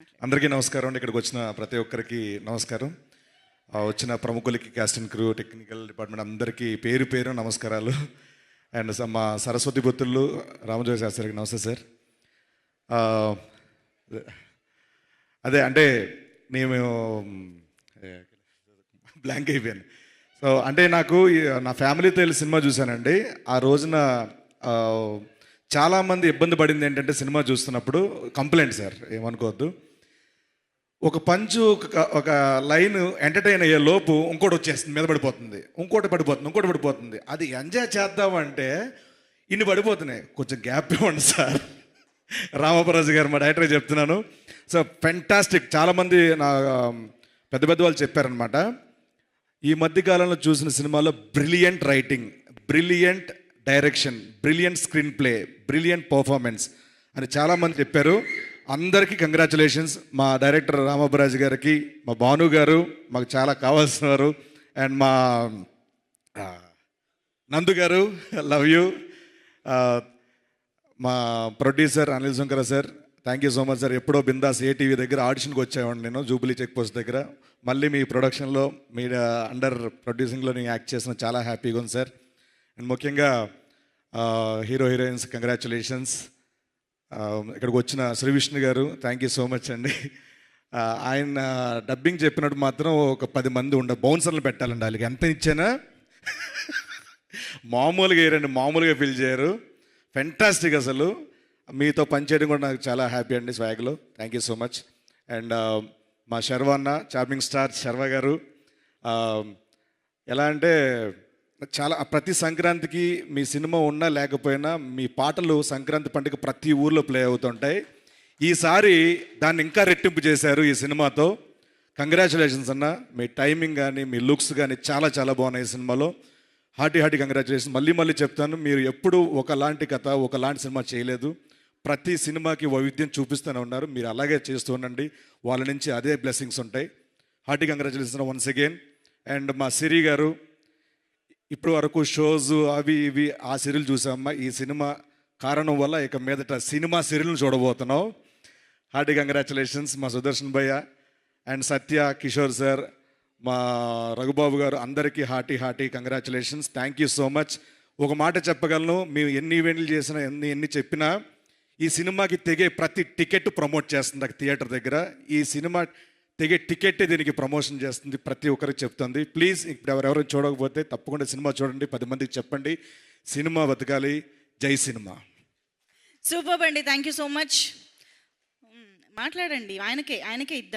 అందరికీ నమస్కారం అండి. ఇక్కడికి వచ్చిన ప్రతి ఒక్కరికి నమస్కారం. వచ్చిన ప్రముఖులకి, cast and crew, technical department అందరికీ పేరు పేరు నమస్కారాలు. అండ్ మా సరస్వతి పుత్రులు రామజోగి శాస్త్రికి నమస్తే సార్. అదే అంటే నేను బ్లాంక్ అయిపోయాను. సో అంటే నాకు నా ఫ్యామిలీతో వెళ్ళి సినిమా చూశానండి. ఆ రోజున చాలామంది ఇబ్బంది పడింది ఏంటంటే సినిమా చూస్తున్నప్పుడు కంప్లైంట్ సార్, ఏమనుకోవద్దు. ఒక పంచు ఒక లైన్ ఎంటర్టైన్ అయ్యే లోపు ఇంకోటి వచ్చేస్తుంది, మీద పడిపోతుంది, ఇంకోటి పడిపోతుంది. అది ఎంజాయ్ చేద్దామంటే ఇన్ని పడిపోతున్నాయి. కొంచెం గ్యాప్ ఇవ్వండి సార్. రామపరాజు గారు, మా డైరెక్టర్ చెప్తున్నాను. So fantastic. చాలామంది నా పెద్ద పెద్ద వాళ్ళు చెప్పారనమాట, ఈ మధ్యకాలంలో చూసిన సినిమాలో brilliant writing, brilliant direction, brilliant screen play, brilliant performance అని చాలామంది చెప్పారు. అందరికీ కంగ్రాచులేషన్స్. మా డైరెక్టర్ రామపరాజు గారికి, మా భాను గారు మాకు చాలా కావాల్సిన వారు, అండ్ మా నందు గారు, లవ్ యూ. మా producer Anil Shankara sir, thank you so much sir. ఎప్పుడో బిందాస్ ఏటీవీ దగ్గర ఆడిషన్కి వచ్చేవాడిని నేను, జూబ్లీ చెక్ పోస్ట్ దగ్గర. మళ్ళీ మీ ప్రొడక్షన్లో, మీ అండర్ ప్రొడ్యూసింగ్లో నేను యాక్ట్ చేసిన చాలా హ్యాపీగా ఉంది సార్. అండ్ ముఖ్యంగా హీరో హీరోయిన్స్ కంగ్రాచులేషన్స్. ఇక్కడికి వచ్చిన శ్రీ విష్ణు గారు, థ్యాంక్ యూ సో మచ్ అండి. ఆయన డబ్బింగ్ చెప్పినట్టు మాత్రం ఒక 10 మంది బౌన్సర్లు పెట్టాలండి. వాళ్ళకి ఎంత ఇచ్చానా మామూలుగా వేయరండి, మామూలుగా ఫీల్ చేయరు. ఫెంటాస్టిక్. అసలు మీతో పనిచేయడం కూడా నాకు చాలా హ్యాపీ అండి. స్వాగ్లో thank you so much. And మా శర్వ అన్న, చార్మింగ్ స్టార్ శర్వ గారు, ఎలా అంటే చాలా ప్రతి సంక్రాంతికి మీ సినిమా ఉన్నా లేకపోయినా మీ పాటలు సంక్రాంతి పండుగ ప్రతి ఊర్లో ప్లే అవుతుంటాయి. ఈసారి దాన్ని ఇంకా రెట్టింపు చేశారు ఈ సినిమాతో. కంగ్రాచులేషన్స్ అన్న. మీ టైమింగ్ కానీ, మీ లుక్స్ కానీ చాలా చాలా బాగున్నాయి ఈ సినిమాలో. Hearty congratulations. మళ్ళీ చెప్తాను, మీరు ఎప్పుడు ఒకలాంటి కథ, ఒకలాంటి సినిమా చేయలేదు. ప్రతి సినిమాకి వైవిధ్యం చూపిస్తూనే ఉన్నారు. మీరు అలాగే చేస్తూ ఉండండి, వాళ్ళ నుంచి అదే బ్లెస్సింగ్స్ ఉంటాయి. Hearty congratulations once again. And మా సిరి గారు, ఇప్పటి వరకు షోస్ అవి ఇవి ఆ సీరియల్ చూసామమ్మా. ఈ సినిమా కారణం వల్ల ఇక మీదట సినిమా సీరియల్ని చూడబోతున్నాం. Hearty congratulations. మా సుదర్శన్ భయ్య అండ్ సత్య, కిషోర్ సార్, మా రఘుబాబు గారు, అందరికీ hearty congratulations. Thank you so much. ఒక మాట చెప్పగలను, మేము ఎన్ని ఈవెంట్లు చేసినా, ఎన్ని చెప్పినా ఈ సినిమాకి తెగే ప్రతి టికెట్ ప్రమోట్ చేస్తుంది థియేటర్ దగ్గర. ఈ సినిమా తెగే టికెట్టే దీనికి ప్రమోషన్ చేస్తుంది, ప్రతి ఒక్కరికి చెప్తుంది. ప్లీజ్ ఇప్పుడు ఎవరెవరు చూడకపోతే తప్పకుండా సినిమా చూడండి, 10 మందికి చెప్పండి. సినిమా బతకాలి. జై సినిమా. సూపర్ అండి, థ్యాంక్ యూ సో మచ్. మాట్లాడండి, ఆయనకే ఇద్దాం.